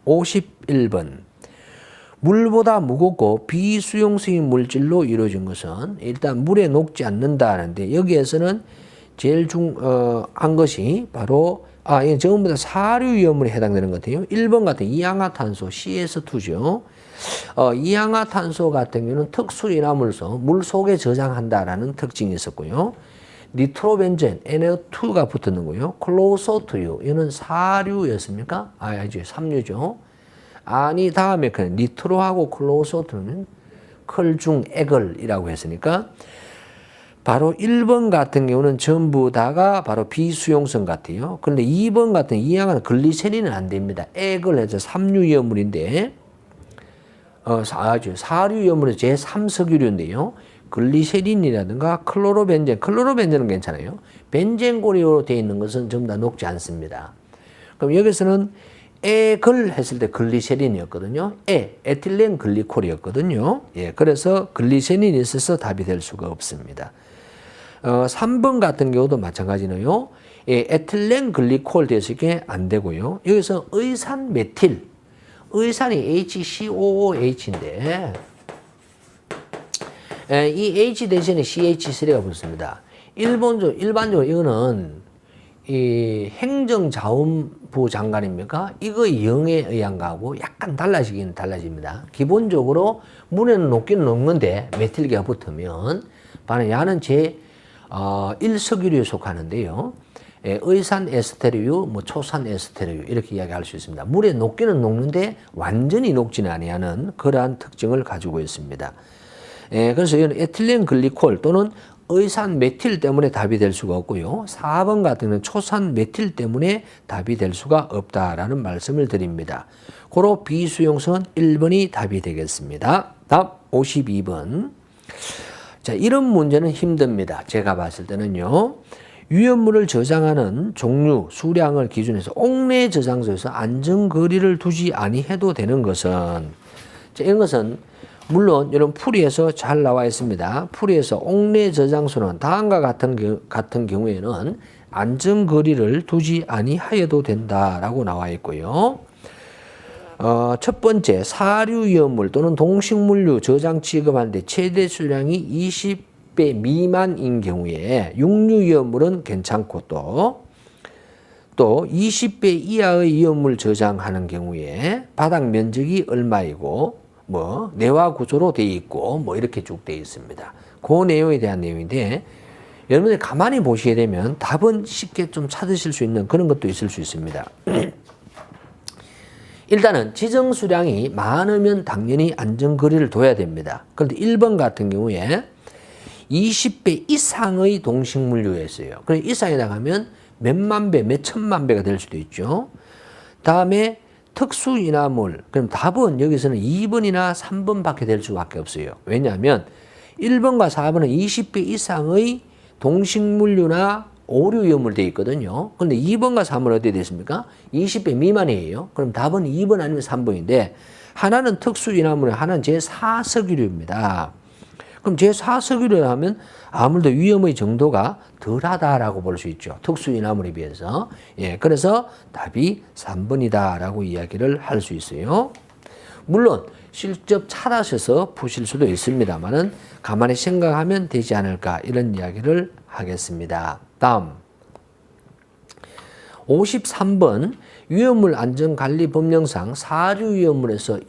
51번. 물보다 무겁고 비수용성인 물질로 이루어진 것은 일단 물에 녹지 않는다는데 여기에서는 제일 중한 것이 바로 이건 전부 다 사류 위험물에 해당되는 것 같아요. 1번 같은 이양화탄소 CS2죠. 이양화탄소 같은 경우는 특수 인화물소 물 속에 저장한다라는 특징이 있었고요. 니트로벤젠 NO2가 붙는 거요. 클로소투유 이거는 사류였습니까? 아니죠. 삼류죠. 아니 다음에 그 니트로하고 클로소투는 클중액을이라고 했으니까 바로 1번 같은 경우는 전부 다가 바로 비수용성 같아요. 그런데 2번 같은 이양은 글리세린은 안 됩니다. 액을 해서 삼류이온물인데 사류이온물은 제3석유류인데요. 글리세린이라든가 클로로벤젠은 괜찮아요. 벤젠고리로 되어 있는 것은 전부 다 녹지 않습니다. 그럼 여기서는 액을 했을 때 글리세린이었거든요. 에틸렌 글리콜이었거든요. 예, 그래서 글리세린이 있어서 답이 될 수가 없습니다. 3번 같은 경우도 마찬가지네요. 예, 에틸렌 글리콜 됐을 게 안 되고요. 여기서 의산 메틸, 의산이 HCOOH인데 이 H 대신에 CH3가 붙습니다. 일반적으로 이거는 이 행정자원부 장관입니까? 이거 영에 의한 거하고 약간 달라지긴 달라집니다. 기본적으로 물에는 녹기는 녹는데 메틸기가 붙으면 바로 야는 제1석유류에 속하는데요. 의산 에스테르유, 초산 에스테르유 이렇게 이야기할 수 있습니다. 물에 녹기는 녹는데 완전히 녹지는 아니하는 그러한 특징을 가지고 있습니다. 그래서 이건 에틸렌 글리콜 또는 의산 메틸 때문에 답이 될 수가 없고요. 4번 같은 경우는 초산 메틸 때문에 답이 될 수가 없다라는 말씀을 드립니다. 고로 비수용성은 1번이 답이 되겠습니다. 다음 52번. 자, 이런 문제는 힘듭니다. 제가 봤을 때는요. 위험물을 저장하는 종류, 수량을 기준해서 옥내 저장소에서 안전거리를 두지 아니해도 되는 것은 이런 것은 물론 이런 풀이에서 잘 나와 있습니다. 풀이에서 옥내 저장소는 다음과 같은 경우에는 안전거리를 두지 아니하여도 된다라고 나와 있고요. 첫 번째 사류 위험물 또는 동식물류 저장 취급하는데 최대 수량이 20배 미만인 경우에 육류 위험물은 괜찮고 또 20배 이하의 위험물 저장하는 경우에 바닥 면적이 얼마이고 내화 구조로 되어 있고 이렇게 쭉 되어 있습니다. 그 내용에 대한 내용인데 여러분들 가만히 보시게 되면 답은 쉽게 좀 찾으실 수 있는 그런 것도 있을 수 있습니다. 일단은 지정 수량이 많으면 당연히 안전거리를 둬야 됩니다. 그런데 1번 같은 경우에 20배 이상의 동식물류였어요. 그럼 이상에 나가면 몇만 배, 몇천만 배가 될 수도 있죠. 다음에 특수인화물. 그럼 답은 여기서는 2번이나 3번밖에 될 수밖에 없어요. 왜냐하면 1번과 4번은 20배 이상의 동식물류나 오류 위험물 되어 있거든요. 그런데 2번과 3번은 어떻게 됐습니까? 20배 미만이에요. 그럼 답은 2번 아니면 3번인데 하나는 특수인화물, 하나는 제4석유류입니다. 그럼 제4석유류 하면 아무래도 위험의 정도가 덜하다라고 볼 수 있죠. 특수인화물에 비해서. 예, 그래서 답이 3번이다라고 이야기를 할 수 있어요. 물론 직접 찾아셔서 푸실 수도 있습니다만은 가만히 생각하면 되지 않을까 이런 이야기를 하겠습니다. 다음 53번 위험물 안전관리법령상 사류 위험물에서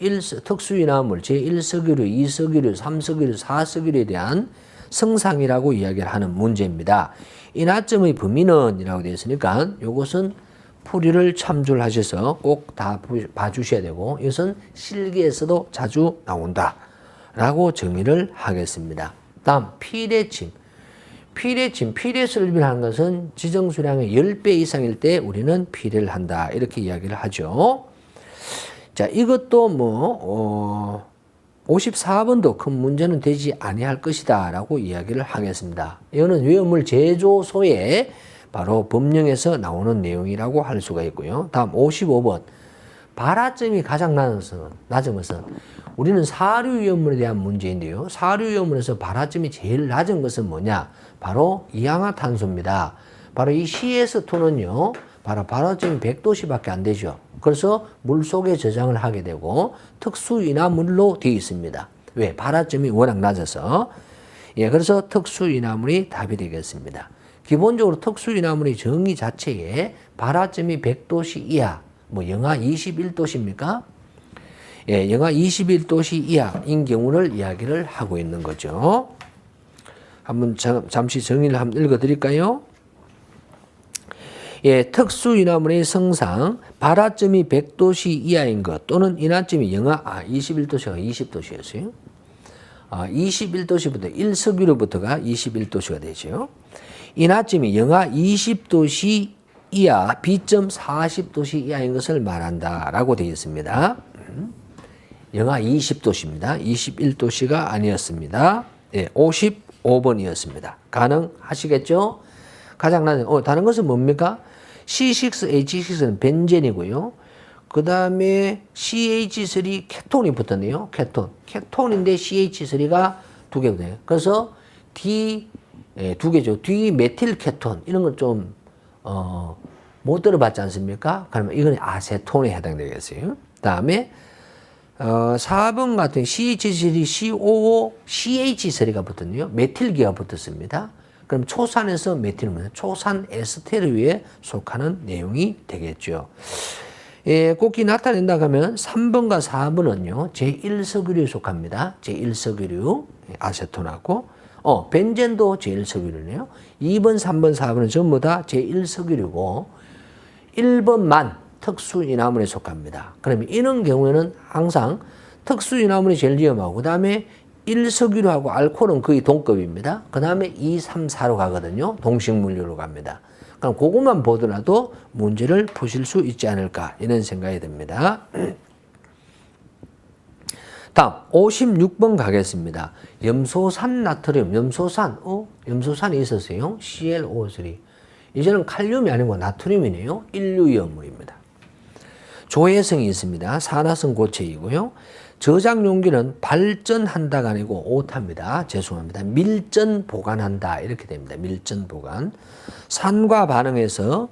특수인화물 제1석유류, 2석유류, 3석유류, 4석유류에 대한 성상이라고 이야기를 하는 문제입니다. 인하점의 범위는 이라고 되어 있으니까 이것은 풀이를 참조를 하셔서 꼭 다 봐주셔야 되고 이것은 실기에서도 자주 나온다 라고 정의를 하겠습니다. 다음 피레침. 피레설비를 하는 것은 지정 수량의 10배 이상일 때 우리는 피레를 한다. 이렇게 이야기를 하죠. 자, 이것도 54번도 큰 문제는 되지 아니할 것이다. 라고 이야기를 하겠습니다. 이거는 위험물 제조소에 바로 법령에서 나오는 내용이라고 할 수가 있고요. 다음 55번. 발화점이 가장 낮은 것은 우리는 사류 위험물에 대한 문제인데요. 사류 위험물에서 발화점이 제일 낮은 것은 뭐냐? 바로 이양화탄소입니다. 바로 이 CS2는요. 발화점이 100도씨밖에 안 되죠. 그래서 물속에 저장을 하게 되고 특수인화물로 되어 있습니다. 왜? 발화점이 워낙 낮아서. 예, 그래서 특수인화물이 답이 되겠습니다. 기본적으로 특수인화물의 정의 자체에 발화점이 100도씨 이하, 뭐 영하 21도씨입니까? 예, 영하 21도씨 이하인 경우를 이야기를 하고 있는 거죠. 한번 잠시 정의를 한번 읽어드릴까요? 예, 특수인화물의 성상, 발화점이 100도씨 이하인 것 또는 인화점이 영하 21도씨가 20도씨였어요. 21도씨부터 1석유로부터가 21도씨가 되죠. 인화점이 영하 20도씨 이하, B점 40도씨 이하인 것을 말한다라고 되어 있습니다. 영하 20도씨입니다. 21도씨가 아니었습니다. 예, 55번이었습니다. 가능하시겠죠? 가장 낮은, 다른 것은 뭡니까? C6H6는 벤젠이고요. 그 다음에 CH3 케톤이 붙었네요. 케톤인데 CH3가 두 개거든요. 그래서 두 개죠. 디메틸 케톤. 이런 건 좀, 못 들어봤지 않습니까? 그러면 이건 아세톤에 해당되겠어요. 그 다음에, 4번 같은 CH3, COO, CH3가 붙었네요. 메틸기가 붙었습니다. 그럼 초산에서 메틸은 초산 에스테르에 속하는 내용이 되겠죠. 예, 꼭히 나타낸다 하면 3번과 4번은요, 제1석유류에 속합니다. 제1석유류, 아세톤하고, 벤젠도 제1석유류네요. 2번, 3번, 4번은 전부 다 제1석유류고, 1번만 특수인화물에 속합니다. 그러면 이런 경우에는 항상 특수인화물이 제일 위험하고, 그 다음에 1석유류하고 알코올은 거의 동급입니다. 그 다음에 2, 3, 4로 가거든요. 동식물류로 갑니다. 그럼 그것만 보더라도 문제를 푸실 수 있지 않을까 이런 생각이 듭니다. 다음 56번 가겠습니다. 염소산 나트륨, 염소산이 있었어요. ClO3. 이제는 칼륨이 아니고 나트륨이네요. 인류위험물입니다. 조해성이 있습니다. 산화성 고체이고요. 저장 용기는 발전한다가 아니고 오타입니다. 죄송합니다. 밀전 보관한다 이렇게 됩니다. 밀전 보관. 산과 반응해서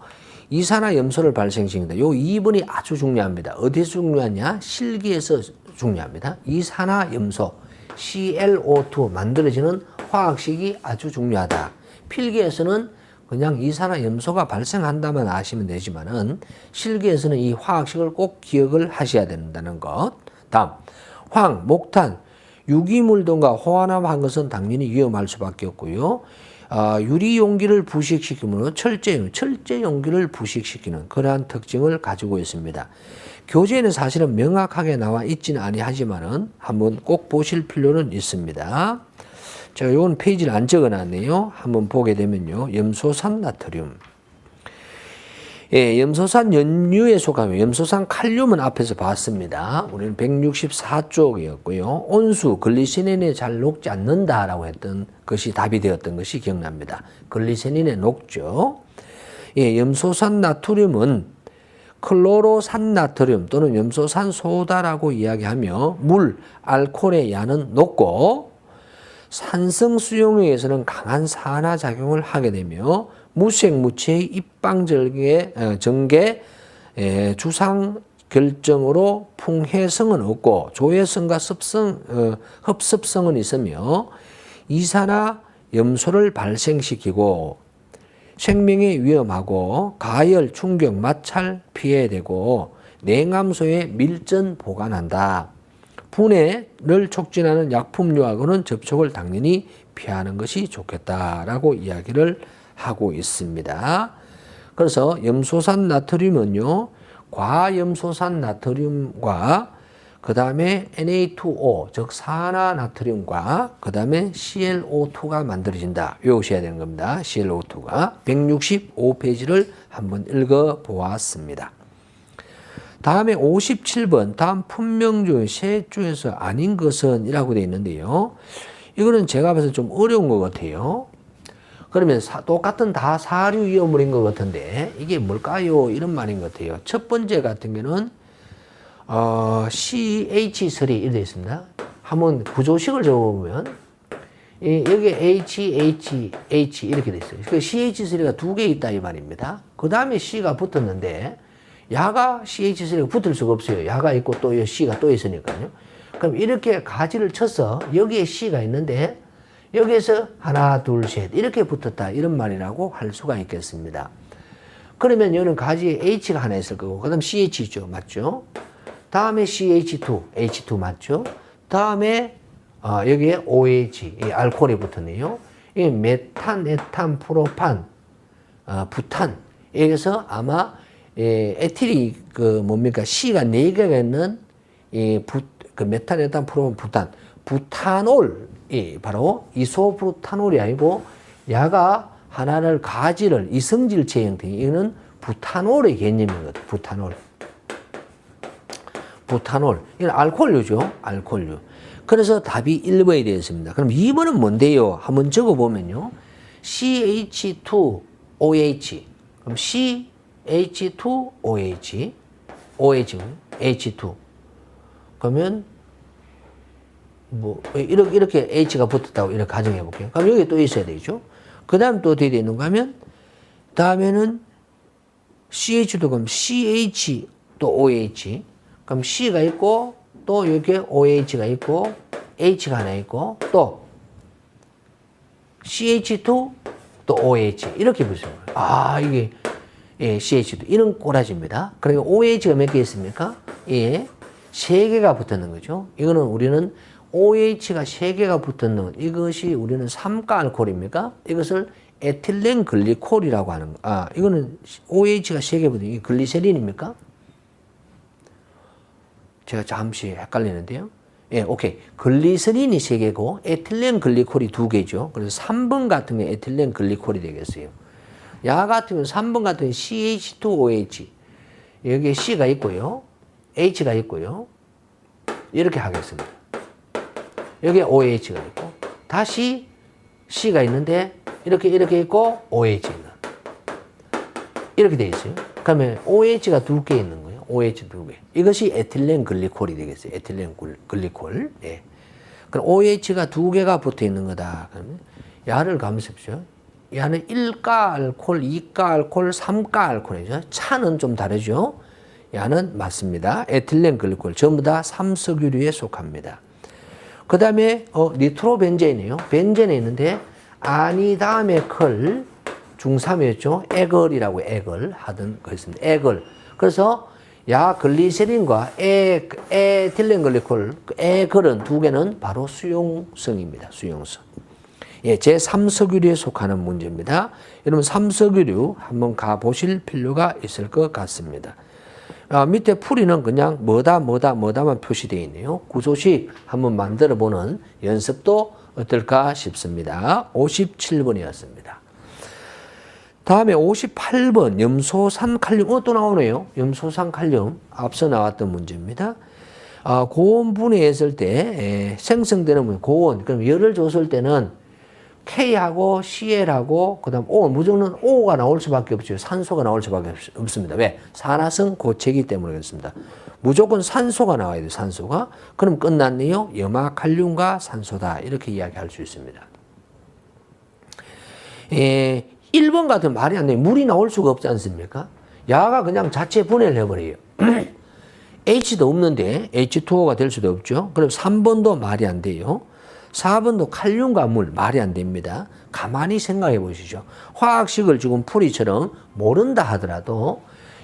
이산화염소를 발생시킨다. 요 2번이 아주 중요합니다. 어디서 중요하냐? 실기에서 중요합니다. 이산화염소 ClO2 만들어지는 화학식이 아주 중요하다. 필기에서는 그냥 이산화염소가 발생한다만 아시면 되지만은 실기에서는 이 화학식을 꼭 기억을 하셔야 된다는 것. 다음 황, 목탄, 유기물 등과 호환화한 것은 당연히 위험할 수밖에 없고요. 유리 용기를 부식시키므로 철제 용기를 부식시키는 그러한 특징을 가지고 있습니다. 교재에는 사실은 명확하게 나와 있지는 아니하지만은 한번 꼭 보실 필요는 있습니다. 제가 이건 페이지를 안 적어놨네요. 한번 보게 되면요, 염소산 나트륨. 예, 염소산 연유에 속하면 염소산 칼륨은 앞에서 봤습니다. 우리는 164쪽이었고요. 온수, 글리세린에 잘 녹지 않는다라고 했던 것이 답이 되었던 것이 기억납니다. 글리세린에 녹죠. 예, 염소산 나트륨은 클로로산 나트륨 또는 염소산 소다라고 이야기하며 물, 알코올의 양은 높고 산성 수용액에서는 강한 산화작용을 하게 되며 무색 무체의 입방전개 주상 결정으로 풍해성은 없고 조해성과 흡습성은 있으며 이산화염소를 발생시키고 생명에 위험하고 가열, 충격, 마찰 피해야 되고 냉암소에 밀전 보관한다. 분해를 촉진하는 약품류하고는 접촉을 당연히 피하는 것이 좋겠다라고 이야기를 하고 있습니다. 그래서 염소산 나트륨은요, 과염소산 나트륨과 그 다음에 Na2O, 즉 산화 나트륨과 그 다음에 ClO2가 만들어진다. 외우셔야 되는 겁니다. ClO2가 165페이지를 한번 읽어보았습니다. 다음에 57번, 다음 품명 중 세 중에서 아닌 것은 이라고 되어 있는데요. 이거는 제가 봐서 좀 어려운 것 같아요. 그러면 똑같은 다 사류 위험물인 것 같은데 이게 뭘까요? 이런 말인 것 같아요. 첫 번째 같은 경우는 CH3 이렇게 되어 있습니다. 한번 구조식을 적어보면 여기 HHH 이렇게 되어 있어요. 그 CH3가 두 개 있다 이 말입니다. 그 다음에 C가 붙었는데 야가 CH3가 붙을 수가 없어요. 야가 있고 또 C가 또 있으니까요. 그럼 이렇게 가지를 쳐서 여기에 C가 있는데 여기에서 하나, 둘, 셋 이렇게 붙었다 이런 말이라고 할 수가 있겠습니다. 그러면 여기는 가지에 H가 하나 있을 거고 그 다음 CH죠. 맞죠? 다음에 CH2, H2 맞죠? 다음에 여기에 OH, 이 알코올이 붙었네요. 이 메탄, 에탄, 프로판, 부탄. 여기서 아마 에틸이 뭡니까? C가 4개가 있는 그 메탄, 에탄, 프로판, 부탄. 부탄올이 바로 이소부탄올이 아니고 야가 하나를 가지를 이성질 체형태 이거는 부탄올의 개념인 거죠. 부탄올. 부탄올. 이건 알코올류죠. 알코올류. 그래서 답이 1번이 되었습니다. 그럼 2번은 뭔데요? 한번 적어보면요. CH2OH. 그럼 CH2OH. OH, H2. 그러면, 이렇게 H가 붙었다고 이렇게 가정해 볼게요. 그럼 여기 또 있어야 되겠죠? 그 다음 또 어떻게 되는가 하면, 다음에는 CH2, 그럼 CH 또 OH. 그럼 C가 있고, 또 이렇게 OH가 있고, H가 하나 있고, 또 CH2, 또 OH. 이렇게 붙여요. 이게, CH2. 이런 꼬라지입니다. 그러니까 OH가 몇 개 있습니까? 3개가 붙는 거죠. 이거는 우리는 OH가 3개가 붙는 이것이 우리는 삼가 알코올입니까? 이것을 에틸렌 글리콜이라고 하는 거. 이거는 OH가 3개 붙는 이게 글리세린입니까? 제가 잠시 헷갈리는데요. 오케이. 글리세린이 3개고 에틸렌 글리콜이 2개죠. 그래서 3번 같은 게 에틸렌 글리콜이 되겠어요. 야 같은 경우는 3번 같은 경우는 CH2OH. 여기에 C가 있고요. H가 있고요. 이렇게 하겠습니다. 여기에 OH가 있고 다시 C가 있는데 이렇게 있고 OH 있는 이렇게 되어 있어요. 그러면 OH가 2개 있는 거예요. OH 2개. 이것이 에틸렌 글리콜이 되겠어요. 에틸렌 글리콜. 예. 그럼 OH가 2개가 붙어 있는 거다. 그러면 야를 감으십시오. 야는 1가 알코올, 2가 알코올, 3가 알코올이죠. 차는 좀 다르죠. 야는 맞습니다. 에틸렌 글리콜 전부 다 삼석유류에 속합니다. 그 다음에 니트로벤젠이에요. 벤젠에 있는데 아니 다음에 컬 중3이었죠. 에걸이라고 에걸 하던 거 있습니다. 에걸. 그래서 야 글리세린과 에틸렌 글리콜 에걸은 2개는 바로 수용성입니다. 수용성. 제 삼석유류에 속하는 문제입니다. 여러분 삼석유류 한번 가보실 필요가 있을 것 같습니다. 밑에 풀이는 그냥 뭐다만 표시되어 있네요. 구조식 한번 만들어 보는 연습도 어떨까 싶습니다. 57번이었습니다. 다음에 58번 염소산 칼륨 또 나오네요. 염소산 칼륨 앞서 나왔던 문제입니다. 고온 분해했을 때 생성되는 문제 고온 그럼 열을 줬을 때는 K하고 CL하고 그다음 O 무조건 O가 나올 수밖에 없죠. 산소가 나올 수밖에 없습니다. 왜? 산화성 고체이기 때문에 그렇습니다. 무조건 산소가 나와야 돼요. 산소가. 그럼 끝났네요. 염화 칼륨과 산소다. 이렇게 이야기할 수 있습니다. 1번 같은 말이 안 돼요. 물이 나올 수가 없지 않습니까? 야가 그냥 자체 분해를 해버려요. H도 없는데 H2O가 될 수도 없죠. 그럼 3번도 말이 안 돼요. 4번도 칼륨과 물 말이 안 됩니다. 가만히 생각해 보시죠. 화학식을 지금 풀이처럼 모른다 하더라도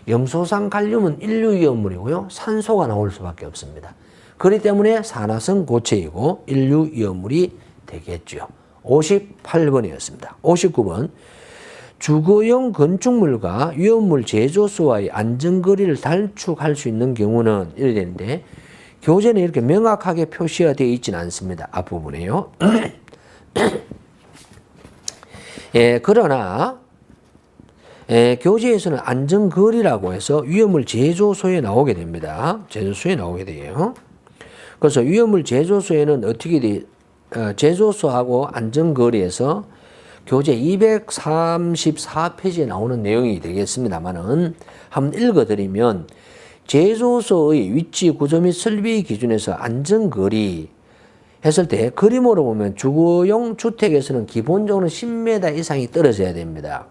염소산 칼륨은 인류위험물이고요. 산소가 나올 수밖에 없습니다. 그렇기 때문에 산화성 고체이고 인류위험물이 되겠죠. 58번이었습니다. 59번 주거용 건축물과 위험물 제조소와의 안전거리를 단축할 수 있는 경우는 이래 되는데 교재는 이렇게 명확하게 표시가 되어 있지는 않습니다. 앞부분에요. 그러나 교재에서는 안전거리라고 해서 위험물 제조소에 나오게 됩니다. 제조소에 나오게 돼요. 그래서 위험물 제조소에는 어떻게 돼? 제조소하고 안전거리에서 교재 234페이지에 나오는 내용이 되겠습니다만은 한번 읽어드리면 제조소의 위치, 구조 및 설비 기준에서 안전거리 했을 때 그림으로 보면 주거용 주택에서는 기본적으로 10m 이상이 떨어져야 됩니다.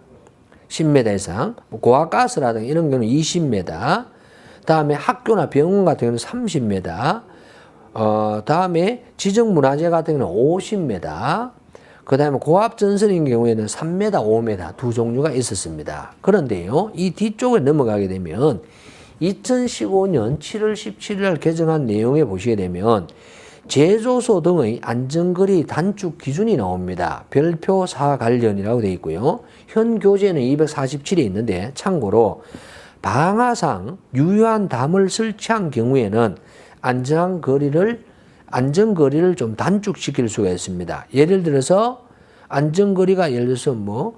10m 이상, 고압가스라든가 이런 경우는 20m, 다음에 학교나 병원 같은 경우는 30m, 다음에 지정문화재 같은 경우는 50m, 그 다음에 고압전선인 경우에는 3m, 5m 두 종류가 있었습니다. 그런데요, 이 뒤쪽에 넘어가게 되면 2015년 7월 17일 날 개정한 내용에 보시게 되면 제조소 등의 안전거리 단축 기준이 나옵니다. 별표 4 관련이라고 되어 있고요. 현 교재는 247에 있는데 참고로 방화상 유효한 담을 설치한 경우에는 안전거리를 좀 단축시킬 수가 있습니다. 예를 들어서 안전거리가 예를 들어서 뭐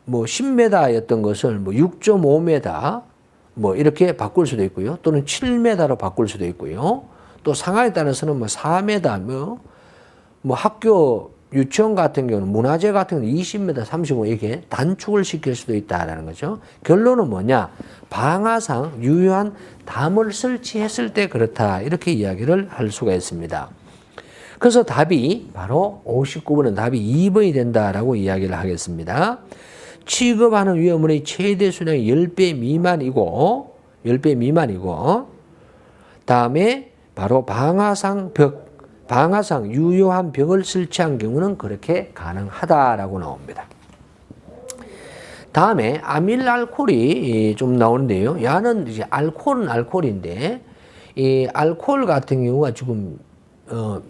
10m였던 것을 6.5m 이렇게 바꿀 수도 있고요. 또는 7m로 바꿀 수도 있고요. 또 상황에 따라서는 4m, 학교 유치원 같은 경우는 문화재 같은 경우는 20m, 35 이렇게 단축을 시킬 수도 있다라는 거죠. 결론은 뭐냐? 방화상 유효한 담을 설치했을 때 그렇다. 이렇게 이야기를 할 수가 있습니다. 그래서 답이 바로 59번은 답이 2번이 된다라고 이야기를 하겠습니다. 취급하는 위험물의 최대 수량이 10배 미만이고 다음에 바로 방화상 유효한 벽을 설치한 경우는 그렇게 가능하다라고 나옵니다. 다음에 아밀알코올이 좀 나오는데요. 야는 이제 알코올은 알코올인데 이 알코올 같은 경우가 지금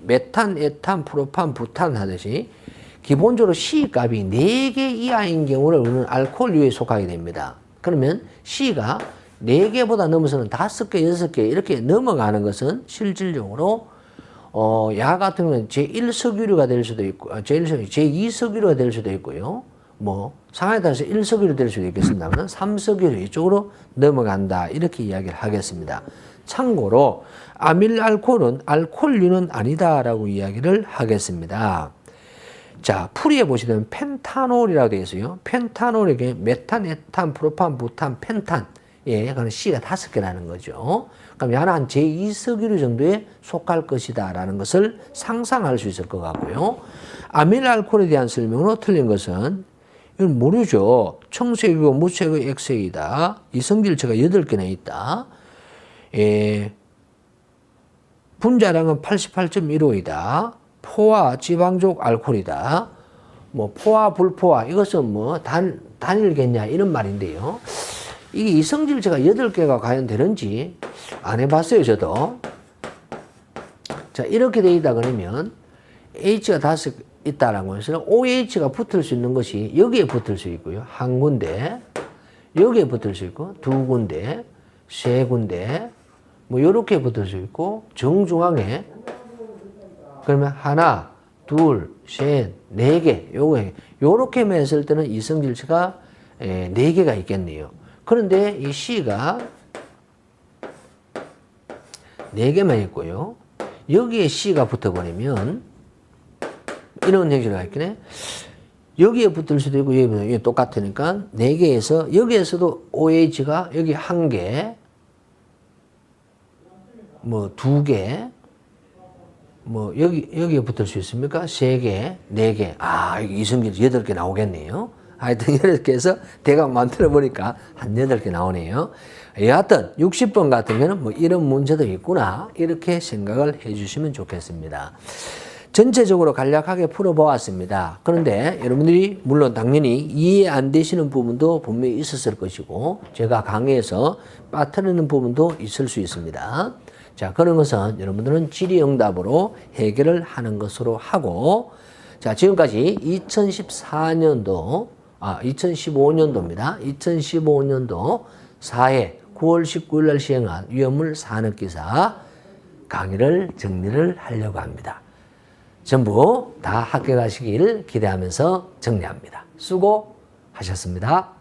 메탄, 에탄, 프로판, 부탄 하듯이 기본적으로 C값이 4개 이하인 경우를 우리는 알코올류에 속하게 됩니다. 그러면 C가 4개보다 넘어서는 5개, 6개 이렇게 넘어가는 것은 실질적으로 야 같은 경우는 제1석유류가 될 수도 있고 제2석유류가 될 수도 있고요. 상황에 따라서 1석유류 될 수도 있겠습니다만 3석유류 이쪽으로 넘어간다. 이렇게 이야기를 하겠습니다. 참고로 아밀알코올은 알코올류는 아니다라고 이야기를 하겠습니다. 자, 풀이해 보시면 펜타놀이라고 되어 있어요. 펜타놀에게 메탄, 에탄, 프로판, 부탄, 펜탄. 그건 C가 5개라는 거죠. 그럼 야는 한 제2석유류 정도에 속할 것이다라는 것을 상상할 수 있을 것 같고요. 아밀알코올에 대한 설명으로 틀린 것은 이건 모르죠. 청색이고 무색의 액색이다. 이성질체가 8개나 있다. 분자량은 88.15이다. 포화 지방족 알코올이다. 포화 불포화 이것은 단일겠냐 이런 말인데요. 이게 이성질체가 8개가 과연 되는지 안 해봤어요, 저도. 자, 이렇게 되어 있다 그러면 H가 5 있다라고 해서 OH가 붙을 수 있는 것이 여기에 붙을 수 있고요. 한 군데, 여기에 붙을 수 있고, 2군데, 3군데, 요렇게 붙을 수 있고, 정중앙에, 그러면 하나, 둘, 셋, 4개, 요렇게 했을 때는 이성질체가 4개가 있겠네요. 그런데 이 C가 4개만 있고요. 여기에 C가 붙어버리면 이런 형식으로 있겠네. 여기에 붙을 수도 있고 여기 똑같으니까 4개에서 여기에서도 OH가 여기 1개, 2개, 여기에 붙을 수 있습니까? 3개, 4개. 여기 이성질 8개 나오겠네요. 하여튼 이렇게 해서 대강 만들어 보니까 한 8개 나오네요. 여하튼 60번 같은 경우는 이런 문제도 있구나 이렇게 생각을 해 주시면 좋겠습니다. 전체적으로 간략하게 풀어보았습니다. 그런데 여러분들이 물론 당연히 이해 안 되시는 부분도 분명히 있었을 것이고 제가 강의에서 빠뜨리는 부분도 있을 수 있습니다. 자, 그런 것은 여러분들은 질의응답으로 해결을 하는 것으로 하고 자, 지금까지 2015년도입니다. 2015년도 4회 9월 19일 날 시행한 위험물 산업기사 강의를 정리를 하려고 합니다. 전부 다 합격하시길 기대하면서 정리합니다. 수고하셨습니다.